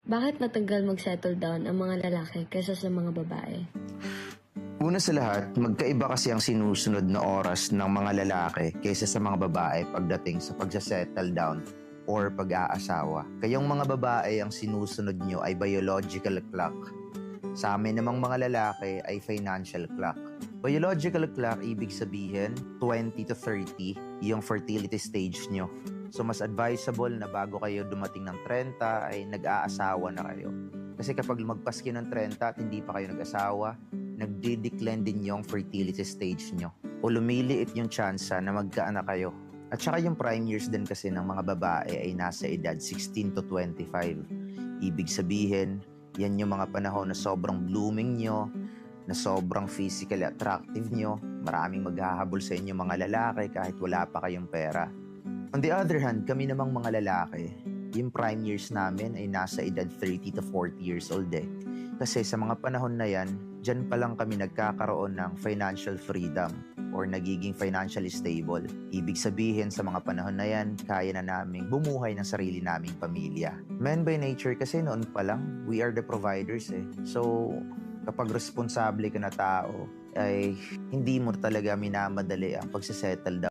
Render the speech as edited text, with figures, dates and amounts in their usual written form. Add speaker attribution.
Speaker 1: Bakit matagal mag-settle down ang mga lalaki kaysa sa mga babae?
Speaker 2: Una sa lahat, magkaiba kasi ang sinusunod na oras ng mga lalaki kaysa sa mga babae pagdating sa pagsasettle down or pag-aasawa. Kayong mga babae, ang sinusunod nyo ay biological clock. Sa amin namang mga lalaki ay financial clock. Biological clock, ibig sabihin 20 to 30 yung fertility stage nyo. So mas advisable na bago kayo dumating ng 30 ay nag-aasawa na kayo. Kasi kapag lumagpas kayo ng 30 at hindi pa kayo nag-asawa, nagdi-decline din yung fertility stage nyo. O lumiliit yung tsansa na magkaanak kayo. At saka yung prime years din kasi ng mga babae ay nasa edad 16 to 25. Ibig sabihin, yan yung mga panahon na sobrang blooming nyo, na sobrang physically attractive nyo, maraming maghahabol sa inyo mga lalaki kahit wala pa kayong pera. On the other hand, kami namang mga lalaki, yung prime years namin ay nasa edad 30 to 40 years old eh. Kasi sa mga panahon na yan, dyan pa lang kami nagkakaroon ng financial freedom or nagiging financially stable. Ibig sabihin sa mga panahon na yan, kaya na naming bumuhay ng sarili naming pamilya. Men by nature kasi noon pa lang, we are the providers eh. So, kapag responsable ka na tao, ay hindi mo talaga minamadali ang pagsisettle